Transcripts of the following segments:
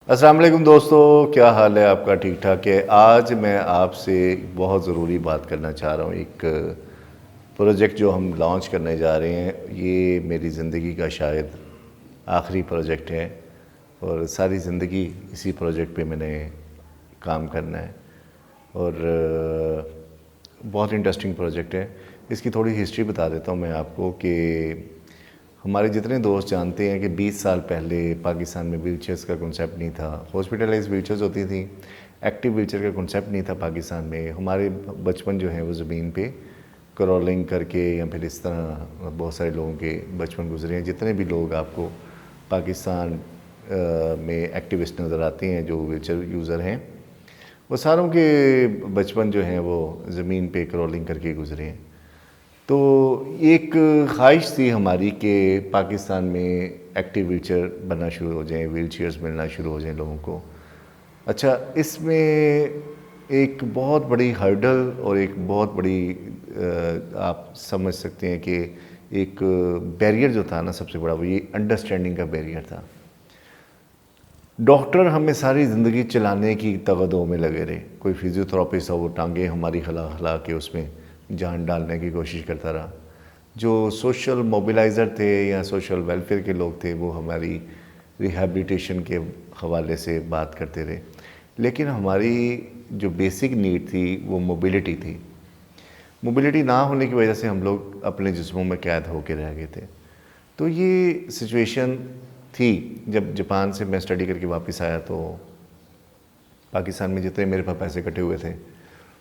अस्सलाम वालेकुम दोस्तों, क्या हाल है आपका? ठीक ठाक है। आज मैं आपसे बहुत ज़रूरी बात करना चाह रहा हूँ। एक प्रोजेक्ट जो हम लॉन्च करने जा रहे हैं, ये मेरी ज़िंदगी का शायद आखिरी प्रोजेक्ट है और सारी ज़िंदगी इसी प्रोजेक्ट पे मैंने काम करना है और बहुत इंटरेस्टिंग प्रोजेक्ट है। इसकी थोड़ी हिस्ट्री बता देता हूँ मैं आपको कि हमारे जितने दोस्त जानते हैं कि 20 साल पहले पाकिस्तान में व्हीलचेयर्स का कॉन्सेप्ट नहीं था। हॉस्पिटलाइज व्हीलचेयर्स होती थी, एक्टिव व्हीलचेयर का कॉन्सेप्ट नहीं था पाकिस्तान में। हमारे बचपन जो है वो ज़मीन पे क्रॉलिंग करके या फिर इस तरह बहुत सारे लोगों के बचपन गुजरे हैं। जितने भी लोग आपको पाकिस्तान में एक्टिविस्ट नज़र आते हैं जो व्हीलचेयर यूज़र हैं, वो सारों के बचपन जो हैं वो ज़मीन पे क्रॉलिंग करके गुजरे हैं। तो एक ख्वाहिश थी हमारी कि पाकिस्तान में एक्टिव व्हीलचेयर बनना शुरू हो जाएं, व्हीलचेयर्स मिलना शुरू हो जाएं लोगों को। अच्छा, इसमें एक बहुत बड़ी हर्डल और एक बहुत बड़ी आप समझ सकते हैं कि एक बैरियर जो था ना, सबसे बड़ा वो ये अंडरस्टैंडिंग का बैरियर था। डॉक्टर हमें सारी ज़िंदगी चलाने की तगदों में लगे रहे। कोई फिजियोथेरापिस्ट था, वो टांगे हमारी हिला हिला के उसमें जान डालने की कोशिश करता रहा। जो सोशल मोबिलाइज़र थे या सोशल वेलफेयर के लोग थे, वो हमारी रिहैबिलिटेशन के हवाले से बात करते रहे। लेकिन हमारी जो बेसिक नीड थी वो मोबिलिटी थी। मोबिलिटी ना होने की वजह से हम लोग अपने जिस्मों में कैद होकर रह गए थे। तो ये सिचुएशन थी जब जापान से मैं स्टडी करके वापस आया। तो पाकिस्तान में जितने मेरे पास पैसे इकट्ठे हुए थे,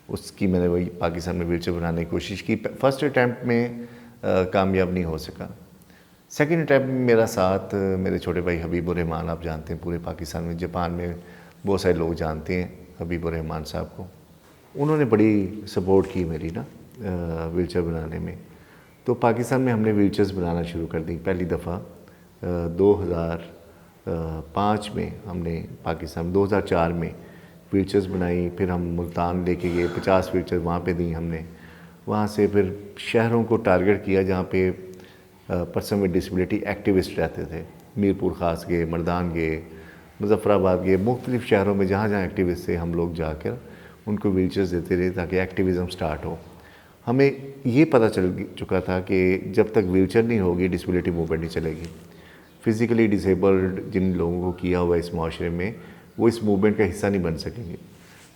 उसकी मैंने वही पाकिस्तान में व्हीलचेयर बनाने की कोशिश की। फर्स्ट अटैम्प्ट में कामयाब नहीं हो सका। सेकंड अटैम्प्ट में मेरा साथ मेरे छोटे भाई हबीबुर रहमान, आप जानते हैं पूरे पाकिस्तान में, जापान में बहुत सारे लोग जानते हैं हबीबुर रहमान साहब को। उन्होंने बड़ी सपोर्ट की मेरी ना व्हीलचेयर बनाने में। तो पाकिस्तान में हमने व्हीलचेयर्स बनाना शुरू कर दी पहली दफ़ा 2005 में। हमने पाकिस्तान 2004 में व्हीलचेयर्स बनाई। फिर हम मुल्तान लेके गए, 50 व्हीलचेयर वहाँ पे दी हमने। वहाँ से फिर शहरों को टारगेट किया जहाँ पे पर्सन विद डिसेबिलिटी एक्टिविस्ट रहते थे। मीरपुर ख़ास गए, मर्दान गए, मुजफ्फराबाद गए, मुख्तलिफ़ शहरों में जहाँ जहाँ एक्टिविस्ट थे हम लोग जाकर उनको व्हीलचेयर्स देते रहे ताकि एक्टिविज़म स्टार्ट हो। हमें ये पता चल चुका था कि जब तक व्हीलचेयर नहीं होगी डिसेबिलिटी मूवमेंट नहीं चलेगी। फिज़िकली डिसेबल्ड जिन लोगों को किया हुआ इस माशरे में, वो इस मूवमेंट का हिस्सा नहीं बन सकेंगे।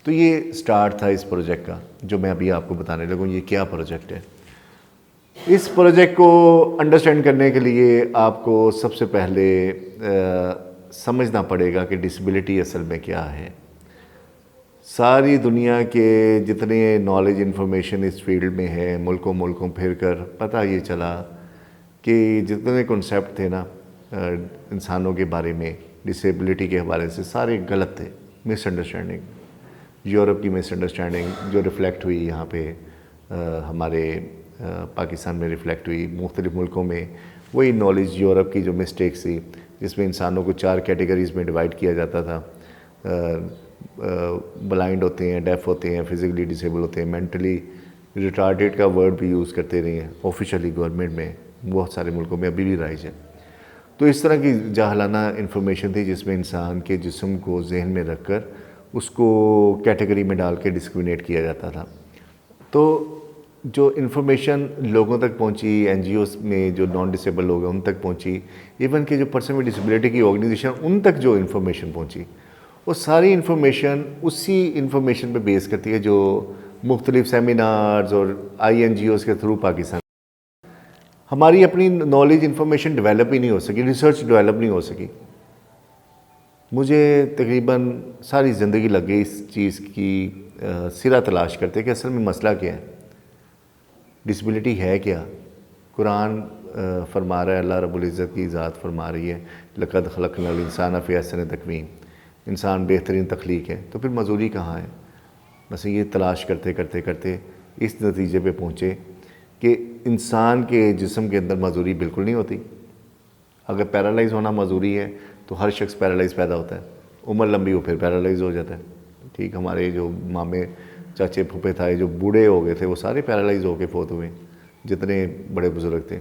तो ये स्टार्ट था इस प्रोजेक्ट का, जो मैं अभी आपको बताने लगूँ ये क्या प्रोजेक्ट है। इस प्रोजेक्ट को अंडरस्टैंड करने के लिए आपको सबसे पहले समझना पड़ेगा कि डिसेबिलिटी असल में क्या है। सारी दुनिया के जितने नॉलेज इन्फॉर्मेशन इस फील्ड में है, मुल्कों मुल्कों फिर कर पता ये चला कि जितने कॉन्सेप्ट थे ना इंसानों के बारे में, डिसेबिलिटी के हवाले से, सारे गलत थे। मिसअंडरस्टैंडिंग, यूरोप की मिसअंडरस्टैंडिंग जो रिफ़्लेक्ट हुई यहाँ पे हमारे पाकिस्तान में रिफ़्लेक्ट हुई, मुख्तलिफ़ मुल्कों में वही नॉलेज यूरोप की जो मिस्टेक्स थी, जिसमें इंसानों को 4 कैटेगरीज़ में डिवाइड किया जाता था। ब्लाइंड होते हैं, डेफ होते हैं, फिज़िकली डिसेबल होते हैं, मेंटली रिटार्डेड का वर्ड भी यूज़ करते रहे हैं ऑफिशियली गवर्नमेंट में, बहुत सारे मुल्कों में अभी भी राइज है। तो इस तरह की जाहलाना इन्फॉर्मेशन थी जिसमें इंसान के जिस्म को जहन में रखकर उसको कैटेगरी में डाल के डिस्क्रिमिनेट किया जाता था। तो जो इन्फॉर्मेशन लोगों तक पहुंची, एनजीओज़ में जो नॉन डिसेबल लोग हैं उन तक पहुंची, इवन कि जो पर्सन विद डिसेबिलिटी की ऑर्गेनाइजेशन उन तक जो इन्फॉर्मेशन पहुंची, वो सारी इन्फॉर्मेशन उसी इन्फॉर्मेशन पे बेस करती है जो मुख्तलिफ सेमिनार्स और INGOs के थ्रू पाकिस्तान। हमारी अपनी नॉलेज इन्फॉर्मेशन डेवलप ही नहीं हो सकी, रिसर्च डेवलप नहीं हो सकी। मुझे तकरीबन सारी ज़िंदगी लग गई इस चीज़ की सिरा तलाश करते कि असल में मसला क्या है, डिसेबिलिटी है क्या। कुरान फरमा रहा है, अल्लाह रब्बुल इज़्ज़त की ज़ात फरमा रही है, लक़द ख़लक़नल इंसान फ़ी अहसन तक़वीम, इंसान बेहतरीन तख्लीक है। तो फिर मजूरी कहाँ है। बस ये तलाश करते करते करते इस नतीजे पे पहुँचे कि इंसान के जिस्म के अंदर मजूरी बिल्कुल नहीं होती। अगर पैरालाइज़ होना मजूरी है तो हर शख्स पैरालाइज़ पैदा होता है, उम्र लंबी हो फिर पैरालाइज़ हो जाता है। ठीक, हमारे जो मामे चाचे फूफे था, जो बूढ़े हो गए थे, वो सारे पैरालाइज़ होके फोत हुए, जितने बड़े बुज़ुर्ग थे।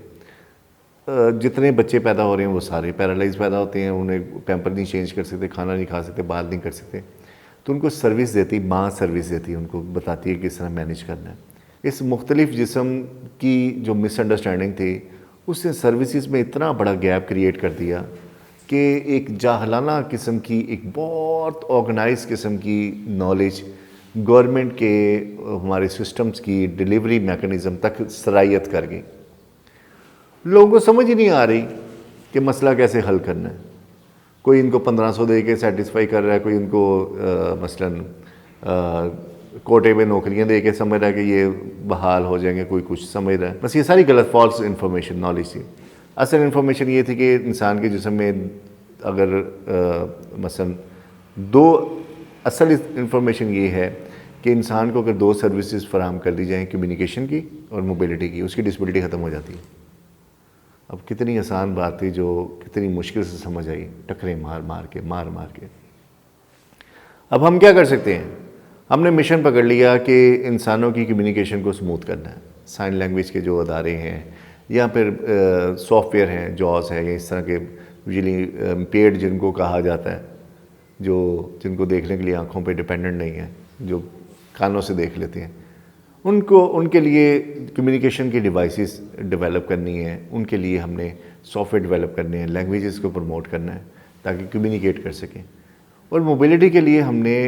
जितने बच्चे पैदा हो रहे हैं वो सारे पैरालाइज पैदा होते हैं, उन्हें पैम्पर नहीं चेंज कर सकते, खाना नहीं खा सकते, बात नहीं कर सकते। तो उनको सर्विस देती, माँ सर्विस देती है, उनको बताती है किस तरह मैनेज करना है। इस मुख्तलिफ जिस्म की जो मिसअंडरस्टैंडिंग थी उसने सर्विसेज में इतना बड़ा गैप क्रिएट कर दिया कि एक जाहलाना किस्म की, एक बहुत ऑर्गेनाइज किस्म की नॉलेज गवर्नमेंट के हमारे सिस्टम्स की डिलीवरी मैकेनिज़्म तक सरायत कर गई। लोगों को समझ ही नहीं आ रही कि मसला कैसे हल करना है। कोई इनको 1500 दे के सेटिस्फाई कर रहा है, कोई इनको मसलन कोटे में नौकरियां दे के समझ रहा है कि ये बहाल हो जाएंगे, कोई कुछ समझ रहा है। बस ये सारी गलत फॉल्स इन्फॉर्मेशन नॉलेज थी। असल इन्फॉर्मेशन ये थी कि इंसान के जिस्म में अगर मसलन दो, असल इन्फॉर्मेशन ये है कि इंसान को अगर दो सर्विसेज फराहम कर दी जाएँ, कम्युनिकेशन की और मोबिलिटी की, उसकी डिसेबिलिटी ख़त्म हो जाती है। अब कितनी आसान बात थी जो कितनी मुश्किल से समझ आई, टकरे मार मार के। अब हम क्या कर सकते हैं? हमने मिशन पकड़ लिया कि इंसानों की कम्युनिकेशन को स्मूथ करना है। साइन लैंग्वेज के जो अदारे हैं या फिर सॉफ्टवेयर हैं, जॉस है, या इस तरह के विजुअली इम्पेयर्ड जिनको कहा जाता है, जो जिनको देखने के लिए आँखों पे डिपेंडेंट नहीं है, जो कानों से देख लेते हैं, उनको, उनके लिए कम्युनिकेशन की डिवाइसेस डेवलप करनी है। उनके लिए हमने सॉफ्टवेयर डेवलप करने हैं, लैंग्वेजेस को प्रमोट करना है ताकि कम्युनिकेट कर सकें। और मोबिलिटी के लिए हमने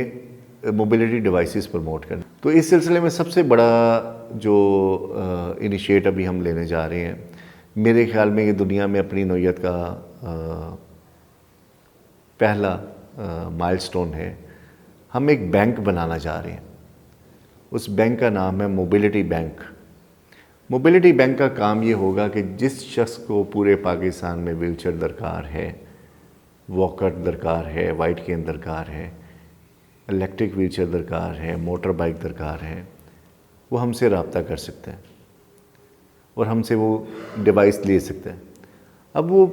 मोबिलिटी डिवाइसेस प्रमोट करना। तो इस सिलसिले में सबसे बड़ा जो इनिशिएट अभी हम लेने जा रहे हैं, मेरे ख्याल में ये दुनिया में अपनी नौयत का पहला माइलस्टोन है। हम एक बैंक बनाना चाह रहे हैं। उस बैंक का नाम है मोबिलिटी बैंक। मोबिलिटी बैंक का काम ये होगा कि जिस शख्स को पूरे पाकिस्तान में व्हीलचेयर दरकार है, वॉकर दरकार है, वाइट केन दरकार है, इलेक्ट्रिक व्हीलचेयर दरकार है, मोटर बाइक दरकार है, वो हमसे रब्ता कर सकता है और हमसे वो डिवाइस ले सकता है। अब वो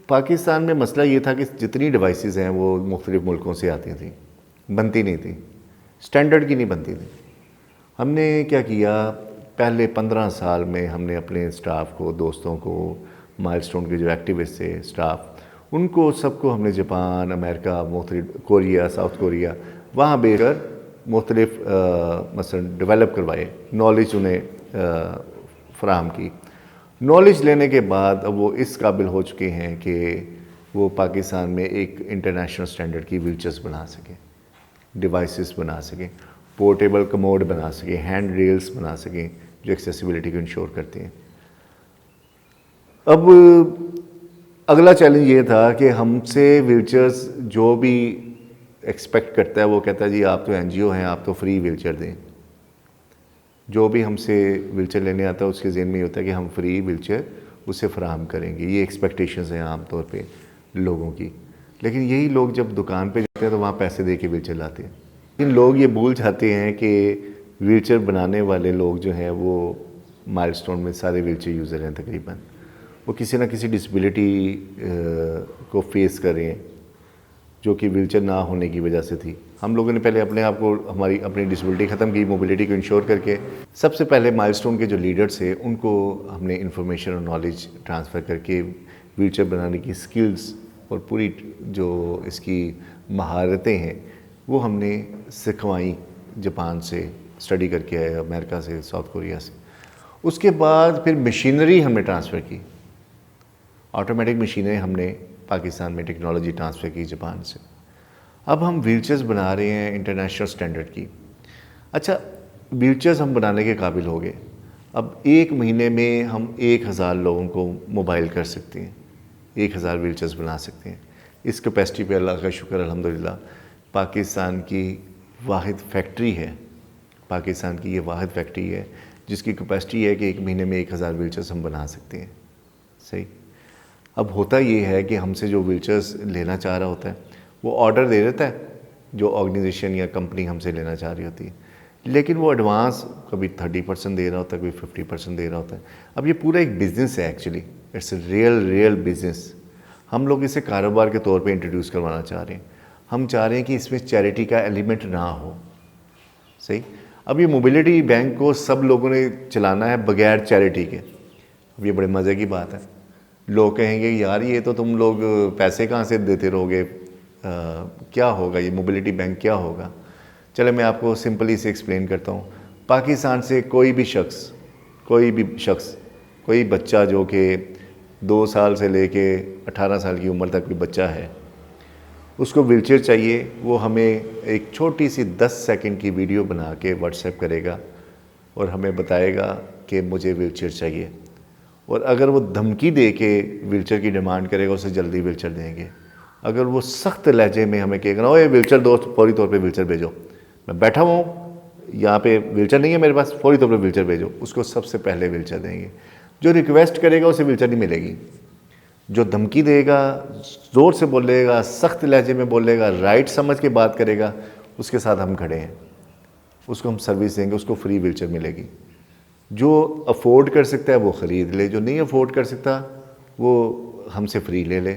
पाकिस्तान में मसला ये था कि जितनी डिवाइसेस हैं वो मुख्तलिफ़ मुल्कों से आती थी, बनती नहीं थी, स्टैंडर्ड की नहीं बनती थी। हमने क्या किया, पहले 15 साल में हमने अपने स्टाफ को, दोस्तों को, माइलस्टोन के जो एक्टिविस्ट थे स्टाफ, उनको सबको हमने जापान, अमेरिका, मुख्तलिफ कोरिया, साउथ कोरिया, वहाँ भेजकर मुख्तलिफ मसलन डेवलप करवाए, नॉलेज उन्हें फ़राहम की। नॉलेज लेने के बाद अब वो इस काबिल हो चुके हैं कि वो पाकिस्तान में एक इंटरनेशनल स्टैंडर्ड की व्हीलचेयर्स बना सकें, डिवाइसेस बना सकें, पोर्टेबल कमोड बना सकें, हैंड रेल्स बना सकें जो एक्सेसिबिलिटी को इंश्योर करते हैं। अब अगला चैलेंज ये था कि हमसे व्हीलचेयर्स जो भी एक्सपेक्ट करता है वो कहता है जी आप तो एनजीओ हैं, आप तो फ्री व्हीलचेयर दें। जो भी हमसे व्हीलचेयर लेने आता है उसके ज़हन में ये होता है कि हम फ्री व्हीलचेयर उसे फराहम करेंगे। ये एक्सपेक्टेशंस हैं आम तौर पे लोगों की। लेकिन यही लोग जब दुकान पे जाते हैं तो वहाँ पैसे दे के व्हीलचेयर लाते हैं। लेकिन लोग ये भूल जाते हैं कि व्हीलचेयर बनाने वाले लोग जो हैं वो माइलस्टोन में सारे व्हीलचेयर यूज़र हैं तकरीबन। वो किसी ना किसी डिसेबिलिटी को फेस कर रहे हैं जो कि व्हीलचेयर ना होने की वजह से थी। हम लोगों ने पहले अपने आप को, हमारी अपनी डिसेबिलिटी ख़त्म की, मोबिलिटी को इंश्योर करके। सबसे पहले माइलस्टोन के जो लीडर्स थे उनको हमने इंफॉर्मेशन और नॉलेज ट्रांसफ़र करके व्हीलचेयर बनाने की स्किल्स और पूरी जो इसकी महारतें हैं वो हमने सिखवाई, जापान से स्टडी करके आए, अमेरिका से, साउथ कोरिया से। उसके बाद फिर मशीनरी हमने ट्रांसफ़र की, ऑटोमेटिक मशीनें हमने पाकिस्तान में टेक्नोलॉजी ट्रांसफ़र की जापान से। अब हम व्हीलचेयर्स बना रहे हैं इंटरनेशनल स्टैंडर्ड की। अच्छा, व्हीलचेयर्स हम बनाने के काबिल हो गए। अब एक महीने में हम 1000 लोगों को मोबाइल कर सकते हैं, 1000 व्हीलचेयर्स बना सकते हैं। इस कैपेसिटी पे अल्लाह का शुक्र अल्हम्दुलिल्लाह पाकिस्तान की वाहिद फैक्ट्री है। पाकिस्तान की ये वाहिद फैक्ट्री है जिसकी कैपेसिटी है कि एक महीने में 1000 व्हीलचेयर्स हम बना सकते हैं। सही। अब होता ये है कि हमसे जो व्हीलचेयर्स लेना चाह रहा होता है वो ऑर्डर दे देता है, जो ऑर्गेनाइजेशन या कंपनी हमसे लेना चाह रही होती है, लेकिन वो एडवांस कभी 30% दे रहा होता है, कभी 50% दे रहा होता है। अब ये पूरा एक बिज़नेस है, actually it's a real business. हम लोग इसे कारोबार के तौर पे इंट्रोड्यूस करवाना चाह रहे हैं। हम चाह रहे हैं कि इसमें चैरिटी का एलिमेंट ना हो। सही। अब ये मोबिलिटी बैंक को सब लोगों ने चलाना है बगैर चैरिटी के। अब ये बड़े मज़े की बात है। लोग कहेंगे यार ये तो तुम लोग पैसे कहाँ से देते रहोगे, क्या होगा ये मोबिलिटी बैंक क्या होगा। चलो मैं आपको सिंपली से एक्सप्लेन करता हूँ। पाकिस्तान से कोई भी शख्स कोई बच्चा जो कि 2 साल से लेके 18 साल की उम्र तक कोई बच्चा है, उसको व्हीलचेयर चाहिए, वो हमें एक छोटी सी 10 सेकंड की वीडियो बना के व्हाट्सएप करेगा और हमें बताएगा कि मुझे व्हीलचेयर चाहिए। और अगर वो धमकी दे के व्हीलचेयर की डिमांड करेगा, उसे जल्दी व्हीलचेयर देंगे। अगर वो सख्त लहजे में हमें कहेगा ना, ओए व्हीलचेयर दोस्त फौरी तौर पे व्हीलचेयर भेजो, मैं बैठा हुआ हूँ यहाँ पे, व्हीलचेयर नहीं है मेरे पास, फौरी तौर पे व्हीलचेयर भेजो, उसको सबसे पहले व्हीलचेयर देंगे। जो रिक्वेस्ट करेगा उसे व्हीलचेयर नहीं मिलेगी। जो धमकी देगा, ज़ोर से बोलेगा, सख्त लहजे में बोलेगा, राइट समझ के बात करेगा, उसके साथ हम खड़े हैं, उसको हम सर्विस देंगे, उसको फ्री व्हीलचेयर मिलेगी। जो अफोर्ड कर सकता है वो ख़रीद ले, जो नहीं अफोर्ड कर सकता वो हमसे फ्री ले ले,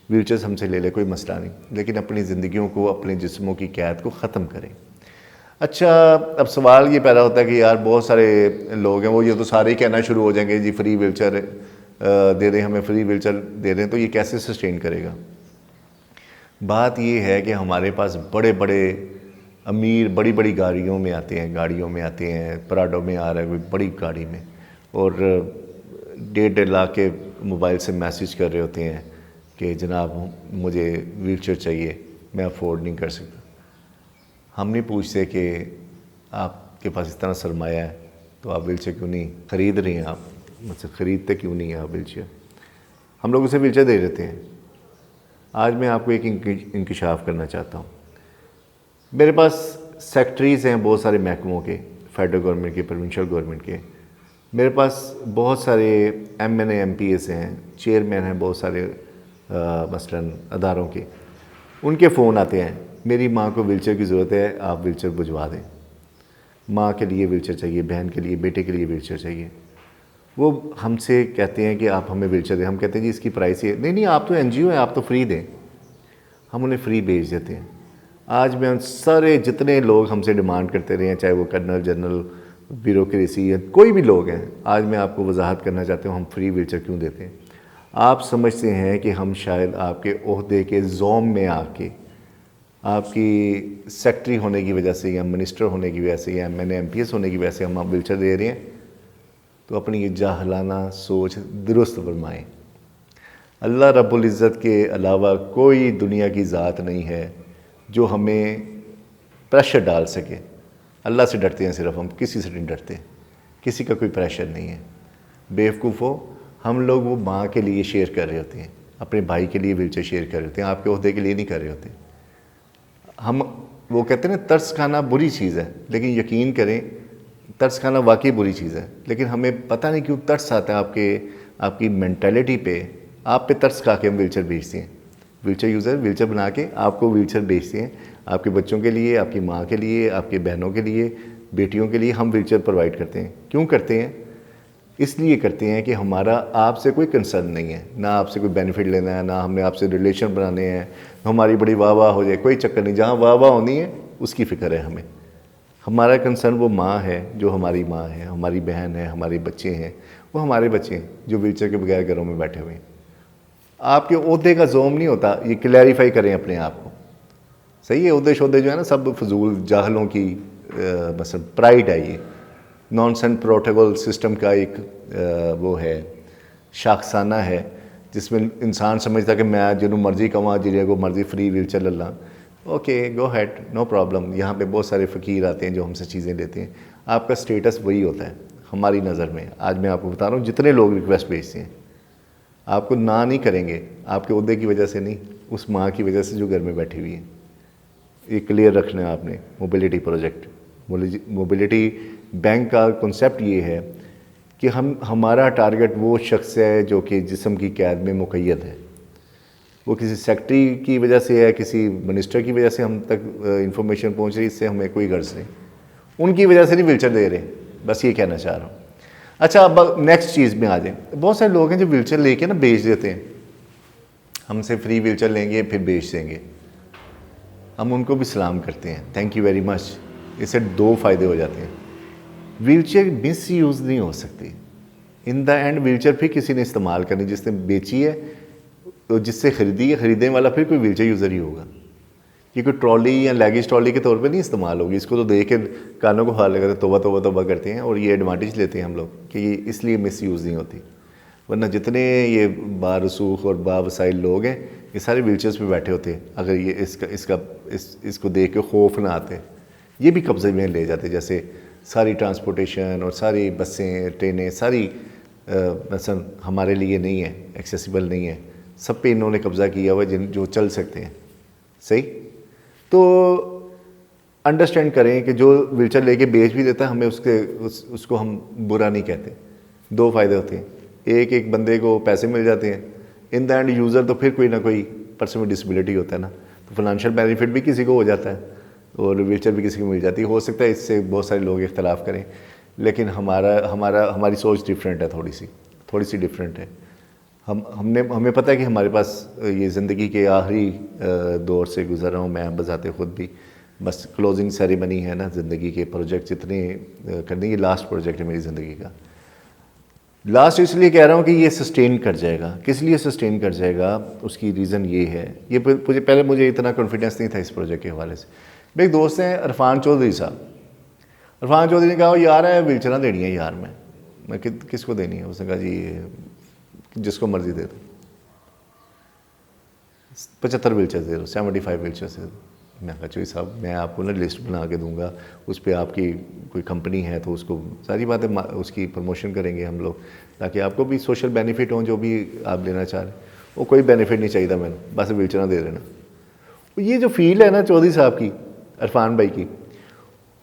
व्हीलचेयर हमसे ले ले, कोई मसला नहीं, लेकिन अपनी ज़िंदगियों को, अपने जिस्मों की कैद को ख़त्म करें। अच्छा, अब सवाल ये पैदा होता है कि यार बहुत सारे लोग हैं, वो ये तो सारे ही कहना शुरू हो जाएंगे जी फ्री व्हीलचेयर दे दें, हमें फ्री व्हीलचेयर दे दें, तो ये कैसे सस्टेन करेगा। बात ये है कि हमारे पास बड़े बड़े अमीर बड़ी बड़ी गाड़ियों में आते हैं, पराडो में आ रहा है कोई बड़ी गाड़ी में, और 1.5 लाख के मोबाइल से मैसेज कर रहे होते हैं कि जनाब मुझे व्हीलचेयर चाहिए, मैं अफोर्ड नहीं कर सकता। हम नहीं पूछते कि आपके पास इतना सरमाया है तो आप व्हीलचेयर क्यों नहीं ख़रीद रही हैं, आप मुझसे ख़रीदते क्यों नहीं हैं आप व्हीलचेयर। हम लोग उसे व्हीलचेयर दे देते हैं। आज मैं आपको एक इंकशाफ करना चाहता हूँ। मेरे पास सेक्रेटरीज़ हैं बहुत सारे महकमों के, फेडरल गवर्नमेंट के, प्रोविंशियल गवर्नमेंट के। मेरे पास बहुत सारे MNA MPs हैं, चेयरमैन हैं बहुत सारे मसलन अदारों के। उनके फ़ोन आते हैं, मेरी माँ को व्हीलचेयर की ज़रूरत है, आप व्हीलचेयर भिजवा दें। माँ के लिए व्हीलचेयर चाहिए, बहन के लिए, बेटे के लिए व्हीलचेयर चाहिए। वो हमसे कहते हैं कि आप हमें व्हीलचेयर दें। हम कहते हैं जी इसकी प्राइस ये, नहीं आप तो NGO हैं, आप तो फ्री दें। हम उन्हें फ्री भेज देते हैं। आज मैं उन सारे जितने लोग हमसे डिमांड करते रहे हैं, चाहे वो कर्नल, जनरल, ब्यूरोक्रेसी या कोई भी लोग हैं, आज मैं आपको वजाहत करना चाहता हूँ हम फ्री व्हीलचेयर क्यों देते हैं। आप समझते हैं कि हम शायद आपके ओहदे के ज़ोम में आके, आपकी सेक्रेटरी होने की वजह से या मिनिस्टर होने की वजह से या MNA MPs होने की वजह से हम आप व्हीलचेयर दे रहे हैं, तो अपनी ये जाहलाना सोच दुरुस्त फरमाएं। अल्लाह रब्बुल इज़्ज़त के अलावा कोई दुनिया की ज़ात नहीं है जो हमें प्रेशर डाल सके। अल्लाह से डरते हैं सिर्फ हम, किसी से नहीं डरते, किसी का कोई प्रेशर नहीं है। बेवकूफ़ हो, हम लोग वो माँ के लिए शेयर कर रहे होते हैं, अपने भाई के लिए व्हीलचेयर शेयर कर रहे होते हैं, आपके ओहदे के लिए नहीं कर रहे होते। हम वो कहते हैं ना, तरस खाना बुरी चीज़ है, लेकिन यकीन करें तरस खाना वाकई बुरी चीज़ है, लेकिन हमें पता नहीं क्यों तरस आता है आपकी मेंटालिटी पे। आप पे तरस खा के हम व्हीलचेयर बेचते हैं, व्हीलचेयर यूज़र व्हीलचेयर बना के आपको व्हीलचेयर बेचते हैं। आपके बच्चों के लिए, आपकी माँ के लिए, आपकी बहनों के लिए, बेटियों के लिए हम व्हीलचेयर प्रोवाइड करते हैं। क्यों करते हैं? इसलिए करते हैं कि हमारा आपसे कोई कंसर्न नहीं है, ना आपसे कोई बेनिफिट लेना है, ना हमने आपसे रिलेशन बनाने हैं, हमारी बड़ी वाह वाह हो जाए, कोई चक्कर नहीं। जहाँ वाह वाह होनी है उसकी फ़िक्र है हमें। हमारा कंसर्न वो माँ है जो हमारी माँ है, हमारी बहन है, हमारे बच्चे हैं, वो हमारे बच्चे हैं जो व्हीलचेयर के बगैर घरों में बैठे हुए हैं। आपके ओहदे का जोम नहीं होता, ये क्लैरिफाई करें अपने आप को। सही है, ओहदे शोदे जो है ना सब फजूल जाहलों की मतलब प्राइड है, ये नॉनसेंस प्रोटोकॉल सिस्टम का एक वो है, शाखसाना है, जिसमें इंसान समझता है कि मैं जिन्हों मर्जी कमा, जिन्हें को मर्जी फ्री व्हीलचेयर ले ला, okay go ahead, no problem. यहाँ पे बहुत सारे फ़कीर आते हैं जो हमसे चीज़ें लेते हैं। आपका स्टेटस वही होता है हमारी नज़र में। आज मैं आपको बता रहा हूँ, जितने लोग रिक्वेस्ट भेजते हैं आपको ना नहीं करेंगे, आपके ओहदे की वजह से नहीं, उस माँ की वजह से जो घर में बैठी हुई है। ये क्लियर रखना है आपने। मोबिलिटी प्रोजेक्ट, मोबिलिटी बैंक का कॉन्सेप्ट ये है कि हमारा टारगेट वो शख्स है जो कि जिस्म की कैद में मुक़य्यद है। वो किसी सेक्रेटरी की वजह से है, किसी मिनिस्टर की वजह से हम तक इंफॉर्मेशन पहुंच रही, इससे हमें कोई गर्ज नहीं। उनकी वजह से नहीं व्हीलचेयर दे रहे, बस ये कहना चाह रहा हूँ। अच्छा, अब नेक्स्ट चीज़ में आ जाए। बहुत सारे लोग हैं जो व्हीलचेयर लेके ना बेच देते हैं, हमसे फ्री व्हीलचेयर लेंगे फिर बेच देंगे। हम उनको भी सलाम करते हैं, थैंक यू वेरी मच। इससे 2 फ़ायदे हो जाते हैं। व्हीलचेयर मिस यूज़ नहीं हो सकती, इन द एंड व्हीलचेयर फिर किसी ने इस्तेमाल करनी, जिसने बेची है तो जिससे ख़रीदी है, ख़रीदने वाला फिर कोई व्हीलचेयर यूज़र ही होगा। ये कोई ट्रॉली या लैगेज ट्रॉली के तौर पे नहीं इस्तेमाल होगी। इसको तो देख के कानों को हाथ लगाते तौबा तौबा तौबा करते हैं, और ये एडवांटेज लेते हैं हम लोग कि ये इसलिए मिस यूज़ नहीं होती। वरना जितने ये बारसूख और बावसाइल लोग हैं, ये सारे व्हीलचेयर्स पे बैठे होते हैं। अगर ये इसको देख के खौफ ना आते, ये भी कब्जे में ले जाते। जैसे सारी ट्रांसपोर्टेशन और सारी बसें, ट्रेनें, सारी मसलन हमारे लिए नहीं है, एक्सेसिबल नहीं है, सब पे इन्होंने कब्ज़ा किया हुआ है जो चल सकते हैं। सही, तो अंडरस्टैंड करें कि जो व्हीलचेयर लेके बेच भी देता है, हमें उसको हम बुरा नहीं कहते। दो फ़ायदे होते हैं, एक बंदे को पैसे मिल जाते हैं, इन द एंड यूज़र तो फिर कोई ना कोई पर्सन में डिसेबिलिटी होता है ना, तो फाइनेंशियल बेनिफिट भी किसी को हो जाता है और व्हीलचेयर भी किसी को मिल जाती है। हो सकता है इससे बहुत सारे लोग इख्तलाफ करें, लेकिन हमारी सोच डिफरेंट है, थोड़ी सी डिफरेंट है। हमें पता है कि हमारे पास ये ज़िंदगी के आखिरी दौर से गुज़र रहा हूँ मैं, बजाते ख़ुद भी, बस क्लोजिंग सेरेमनी है ना ज़िंदगी के। प्रोजेक्ट जितने करने, ये लास्ट प्रोजेक्ट है मेरी ज़िंदगी का। लास्ट इसलिए कह रहा हूँ कि ये सस्टेन कर जाएगा। किस लिए सस्टेन कर जाएगा, उसकी रीज़न ये है, ये पहले मुझे इतना कॉन्फिडेंस नहीं था इस प्रोजेक्ट के हवाले से। मेरे एक दोस्त हैं इरफान चौधरी साहब। इरफान चौधरी ने कहा यार है व्हीलचेयर देनी है यार, मैं किसको देनी है? उसने कहा जी जिसको मर्ज़ी दे दो, 75 व्हीलचेयर दे दो, 75 व्हीलचेयर दे दो। मैं कहा चौधरी साहब मैं आपको ना लिस्ट बना के दूंगा, उस पर आपकी कोई कंपनी है तो उसको सारी बातें उसकी प्रमोशन करेंगे हम लोग, ताकि आपको भी सोशल बेनिफिट हो जो भी आप लेना चाह रहे हैं। वो कोई बेनिफिट नहीं चाहिए मैंने, बस व्हीलचेयर दे देना। ये जो फील है ना चौधरी साहब की, इरफान भाई की,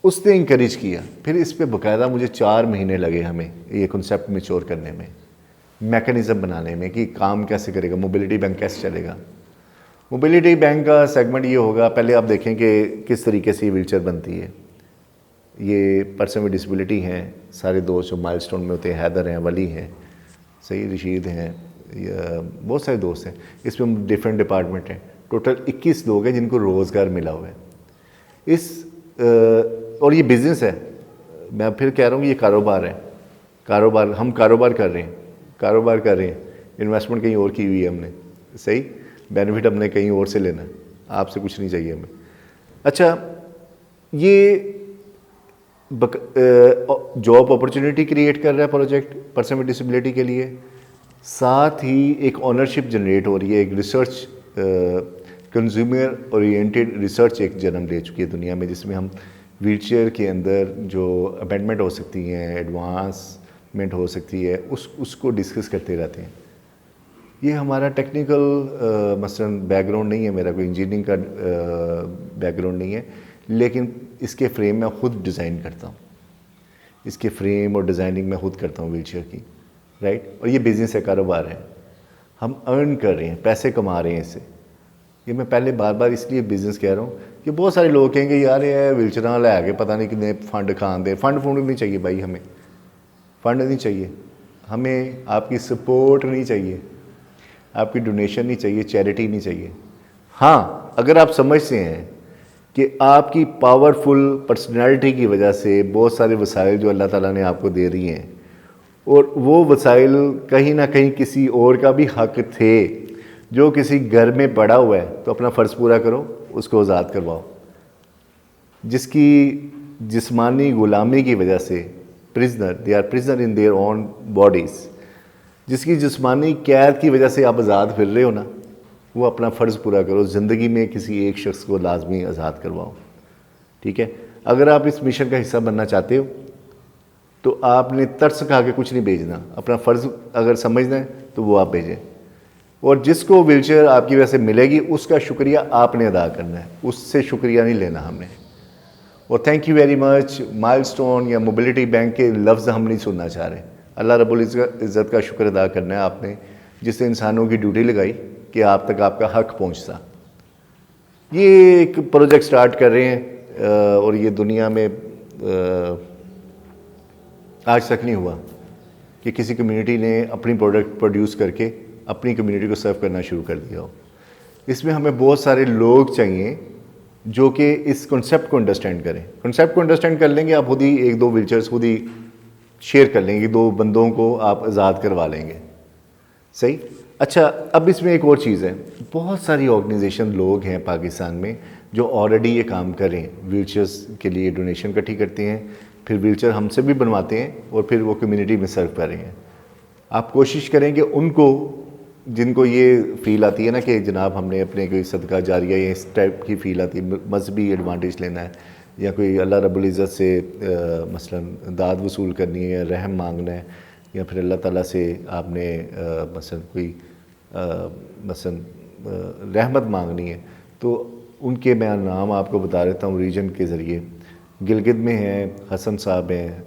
उसने इंकरेज किया। फिर इस पर बाकायदा मुझे 4 महीने लगे हमें ये कॉन्सेप्ट मैच्योर करने में, मैकेनिज़्म बनाने में कि काम कैसे करेगा, मोबिलिटी बैंक कैसे चलेगा। मोबिलिटी बैंक का सेगमेंट ये होगा, पहले आप देखें कि किस तरीके से ये व्हीलचेयर बनती है। ये पर्सन विद डिसेबिलिटी हैं, सारे दोस्त जो माइलस्टोन में होते हैं, हैदर हैं, वली हैं, सही, रशीद हैं, बहुत सारे दोस्त हैं। इसमें डिफरेंट डिपार्टमेंट हैं। टोटल 21 लोग हैं जिनको रोज़गार मिला हुआ है और ये बिज़नेस है। मैं फिर कह रहा हूँ ये कारोबार है, कारोबार, हम कारोबार कर रहे हैं, इन्वेस्टमेंट कहीं और की हुई है हमने, सही, बेनिफिट हमने कहीं और से लेना है, आपसे कुछ नहीं चाहिए हमें। अच्छा, ये जॉब अपॉर्चुनिटी क्रिएट कर रहा है प्रोजेक्ट पर्सन विद डिसेबिलिटी के लिए, साथ ही एक ओनरशिप जनरेट हो रही है, एक रिसर्च कंज्यूमर ओरिएंटेड रिसर्च एक जन्म ले चुकी है दुनिया में, जिसमें हम व्हीलचेयर के अंदर जो अमेंडमेंट हो सकती हैं, एडवांसमेंट हो सकती है, उसको डिस्कस करते रहते हैं। ये हमारा टेक्निकल मसलन बैकग्राउंड नहीं है, मेरा कोई इंजीनियरिंग का बैकग्राउंड नहीं है, लेकिन इसके फ्रेम मैं ख़ुद डिज़ाइन करता हूँ, इसके फ्रेम और डिज़ाइनिंग मैं ख़ुद करता हूँ व्हीलचेयर की, राइट। और ये बिज़नेस है, कारोबार है, हम अर्न कर रहे हैं, पैसे कमा रहे हैं इससे। ये मैं पहले बार बार इसलिए बिज़नेस कह रहा हूँ कि बहुत सारे लोग कहेंगे यार ये व्हीलचेयर लै के पता नहीं कितने फंड खान दे। फंड नहीं चाहिए भाई, हमें फ़ंड नहीं चाहिए, हमें आपकी सपोर्ट नहीं चाहिए, आपकी डोनेशन नहीं चाहिए, चैरिटी नहीं चाहिए। हाँ, अगर आप समझते हैं कि आपकी पावरफुल पर्सनैलिटी की वजह से बहुत सारे वसाइल जो अल्लाह ताला ने आपको दे रही हैं, और वो वसाइल कहीं ना कहीं किसी और का भी हक थे जो किसी घर में पड़ा हुआ है, तो अपना फ़र्ज़ पूरा करो, उसको आज़ाद करवाओ। जिसकी जिस्मानी ग़ुलामी की वजह से prisoner, they are prisoner in their own bodies, जिसकी जिस्मानी कैद की वजह से आप आज़ाद फिर रहे हो ना, वो अपना फ़र्ज़ पूरा करो, ज़िंदगी में किसी एक शख्स को लाजमी आज़ाद करवाओ, ठीक है। अगर आप इस मिशन का हिस्सा बनना चाहते हो तो आपने तरस खा के कुछ नहीं भेजना, अपना फ़र्ज़ अगर समझना है तो वो आप भेजें। और जिसको व्हीलचेयर आपकी वजह से मिलेगी उसका शुक्रिया आपने अदा करना है, उससे शुक्रिया नहीं लेना हमने। और thank you very much, milestone या मोबिलिटी बैंक के लफ्ज़ हम नहीं सुनना चाह रहे। अल्लाह रब्बुल इज़्ज़त का शुक्र अदा करना है आपने, जिससे इंसानों की ड्यूटी लगाई कि आप तक आपका हक पहुंचता। ये एक प्रोजेक्ट स्टार्ट कर रहे हैं और ये दुनिया में आज तक नहीं हुआ कि किसी कम्युनिटी ने अपनी प्रोडक्ट प्रोड्यूस करके अपनी कम्युनिटी को सर्व करना शुरू कर दिया हो। इसमें हमें बहुत सारे लोग चाहिए जो कि इस कॉन्सेप्ट को अंडरस्टैंड करें। कॉन्सेप्ट को अंडरस्टैंड कर लेंगे आप, खुद ही 1-2 व्हीलचेयर्स खुद ही शेयर कर लेंगे, 2 बंदों को आप आज़ाद करवा लेंगे। सही। अच्छा, अब इसमें एक और चीज़ है, बहुत सारी ऑर्गेनाइजेशन लोग हैं पाकिस्तान में जो ऑलरेडी ये काम कर रहे हैं, व्हीलचेयर्स के लिए डोनेशन इकट्ठी करते हैं, फिर व्हीलचेयर हमसे भी बनवाते हैं और फिर वो कम्युनिटी में सर्व कर रहे हैं। आप कोशिश करें कि उनको, जिनको ये फ़ील आती है ना कि जनाब हमने अपने कोई सदका जारिया या इस टाइप की फ़ील आती है, मजहबी एडवांटेज लेना है या कोई अल्लाह रब्बुल इज़्ज़त से मसलन दाद वसूल करनी है या रहम मांगना है या फिर अल्लाह ताला से आपने मसलन कोई मसलन रहमत मांगनी है, तो उनके मैं नाम आपको बता देता हूँ रीजन के ज़रिए। गिलगित में हैं हसन साहब हैं,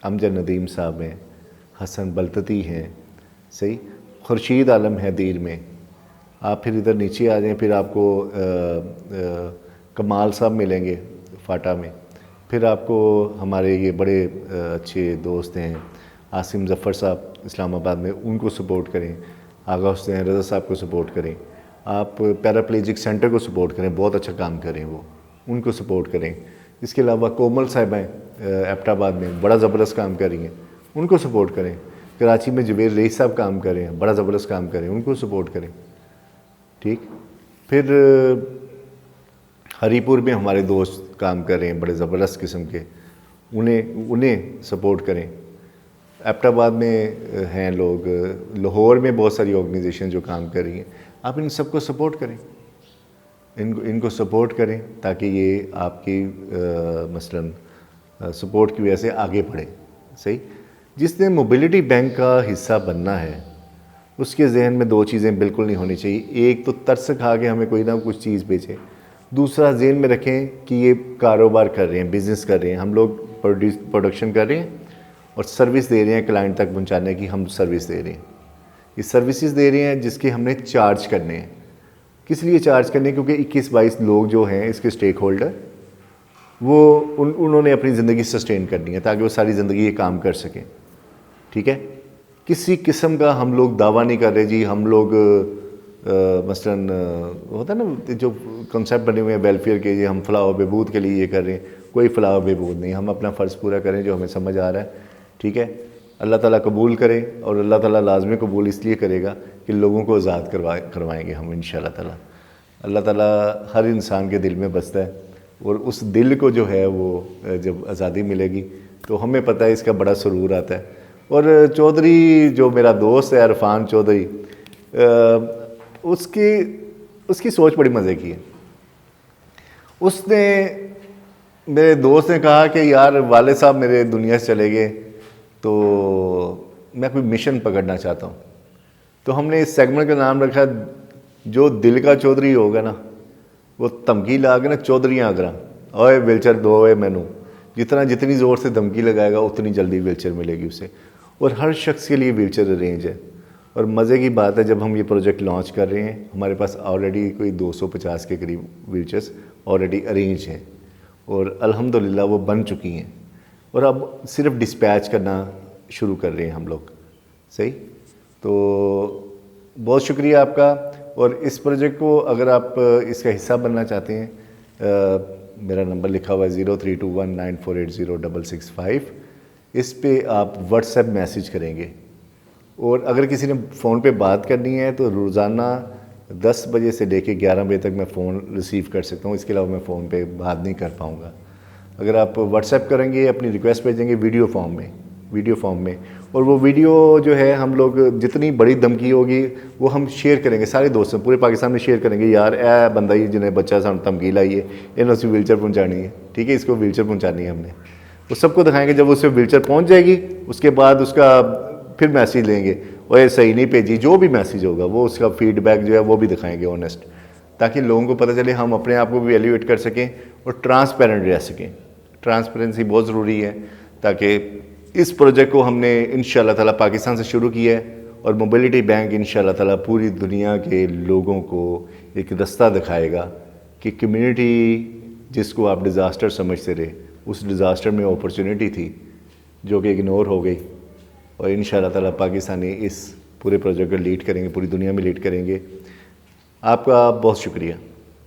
अमजद नदीम साहब हैं, हसन बलतती हैं, सही, खुर्शीद आलम है दीर में। आप फिर इधर नीचे आ जाएं, फिर आपको कमाल साहब मिलेंगे फाटा में। फिर आपको हमारे ये बड़े अच्छे दोस्त हैं आसिम ज़फ़र साहब इस्लामाबाद में, उनको सपोर्ट करें। आगा हुसैन रज़ा साहब को सपोर्ट करें। आप पैराप्लेजिक सेंटर को सपोर्ट करें, बहुत अच्छा काम करें वो, उनको सपोर्ट करें। इसके अलावा कोमल साहिबा एबटाबाद में बड़ा ज़बरदस्त काम कर रही हैं, उनको सपोर्ट करें। कराची में जवेद रईस साहब काम कर रहे हैं, बड़ा ज़बरदस्त काम करें, उनको सपोर्ट करें। ठीक। फिर हरीपुर में हमारे दोस्त काम कर रहे हैं बड़े ज़बरदस्त किस्म के, उन्हें सपोर्ट करें। एबटाबाद में हैं लोग, लाहौर में बहुत सारी ऑर्गेनाइजेशन जो काम कर रही हैं, आप इन सबको सपोर्ट करें, इनको सपोर्ट करें ताकि ये आपकी मसलन सपोर्ट की वजह से आगे बढ़े। सही। जिसने मोबिलिटी बैंक का हिस्सा बनना है उसके जहन में 2 चीज़ें बिल्कुल नहीं होनी चाहिए। एक तो तरस खा के हमें कोई ना कुछ चीज़ बेचे, दूसरा जहन में रखें कि ये कारोबार कर रहे हैं, बिज़नेस कर रहे हैं, हम लोग प्रोडक्शन कर रहे हैं और सर्विस दे रहे हैं क्लाइंट तक पहुंचाने की, हम सर्विस दे रहे हैं, ये सर्विसेज दे रहे हैं जिसके हमने चार्ज करने हैं। किस लिए चार्ज करने हैं? क्योंकि 21-22 लोग जो हैं इसके स्टेक होल्डर, वो उन्होंने अपनी ज़िंदगी सस्टेन करनी है ताकि वो सारी ज़िंदगी ये काम कर सकें। ठीक है। किसी किस्म का हम लोग दावा नहीं कर रहे जी, हम लोग मसलन होता है ना जो कॉन्सेप्ट बने हुए हैं वेलफेयर के, ये हम फलाह बहबूद के लिए ये कर रहे हैं, कोई फलाह बहबूद नहीं। हम अपना फ़र्ज़ पूरा करें जो हमें समझ आ रहा है। ठीक है। अल्लाह ताला कबूल करे और अल्लाह ताला लाजमी कबूल इसलिए करेगा कि लोगों को आज़ाद करवाएंगे हम इंशाअल्लाह ताला। अल्लाह ताला हर इंसान के दिल में बसता है और उस दिल को जो है वो जब आज़ादी मिलेगी तो हमें पता है इसका बड़ा सुरूर आता है। और चौधरी जो मेरा दोस्त है अरफान चौधरी, उसकी सोच बड़ी मज़े की है। उसने, मेरे दोस्त ने कहा कि यार वाले साहब मेरे दुनिया से चले गए तो मैं कोई मिशन पकड़ना चाहता हूँ। तो हमने इस सेगमेंट का नाम रखा, जो दिल का चौधरी होगा ना वो धमकी ला के ना चौधरियाँ आगरा, ओए व्हीलचेयर दो ओए मैनू, जितनी ज़ोर से धमकी लगाएगा उतनी जल्दी व्हीलचेयर मिलेगी उसे। और हर शख्स के लिए व्हीलचेयर अरेंज है। और मज़े की बात है, जब हम ये प्रोजेक्ट लॉन्च कर रहे हैं हमारे पास ऑलरेडी कोई 250 के करीब व्हीलचेयर्स ऑलरेडी अरेंज हैं और अल्हम्दुलिल्लाह वो बन चुकी हैं और अब सिर्फ डिस्पैच करना शुरू कर रहे हैं हम लोग। सही। तो बहुत शुक्रिया आपका। और इस प्रोजेक्ट को अगर आप इसका हिस्सा बनना चाहते हैं, मेरा नंबर लिखा हुआ है 0321948065। इस पे आप व्हाट्सएप मैसेज करेंगे और अगर किसी ने फ़ोन पे बात करनी है तो रोज़ाना 10 बजे से लेके 11 बजे तक मैं फ़ोन रिसीव कर सकता हूँ। इसके अलावा मैं फ़ोन पे बात नहीं कर पाऊँगा। अगर आप व्हाट्सएप करेंगे, अपनी रिक्वेस्ट भेजेंगे वीडियो फॉर्म में और वो वीडियो जो है हम लोग जितनी बड़ी धमकी होगी वो हम शेयर करेंगे सारे दोस्तों पूरे पाकिस्तान में शेयर करेंगे। यार ए बंदा ही जिन्हें बच्चा सामने धमकी लाई है, इन्हें उसे व्हीलचेयर पहुँचानी है। ठीक है, इसको व्हीलचेयर पहुँचानी है हमने, वो सबको दिखाएंगे। जब उसे व्हीलचेयर पहुँच जाएगी उसके बाद उसका फिर मैसेज लेंगे, और ये सही नहीं भेजी, जो भी मैसेज होगा वो उसका फीडबैक जो है वो भी दिखाएंगे ऑनेस्ट, ताकि लोगों को पता चले, हम अपने आप को भी एलिवेट कर सकें और ट्रांसपेरेंट रह सकें। ट्रांसपेरेंसी बहुत ज़रूरी है ताकि इस प्रोजेक्ट को हमने इंशाअल्लाह ताला पाकिस्तान से शुरू किया है और मोबिलिटी बैंक इंशाअल्लाह ताला पूरी दुनिया के लोगों को एक रास्ता दिखाएगा कि कम्युनिटी जिसको आप डिज़ास्टर समझते रहे, उस डिज़ास्टर में अपॉर्चुनिटी थी जो कि इग्नोर हो गई। और इंशाअल्लाह ताला पाकिस्तानी इस पूरे प्रोजेक्ट को लीड करेंगे, पूरी दुनिया में लीड करेंगे। आपका बहुत शुक्रिया।